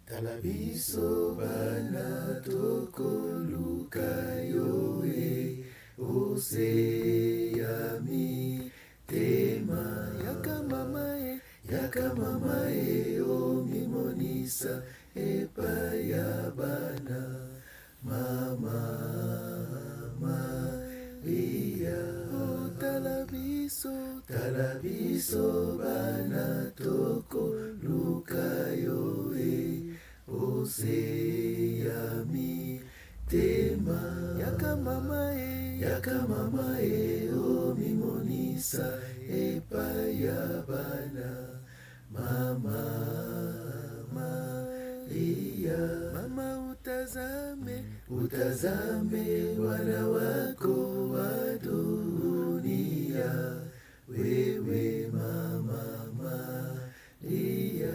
Tala biso bana tokoluka yo ose ya mitema. Yaka mama omimonisa epai ya bana. Mama Maria, tala biso bana tokoluka yo ose ya mitema. Yaka mama omimonisa epai ya bana. Mama Maria, mama utazame wana wako wa dunia. Wewe mama Maria.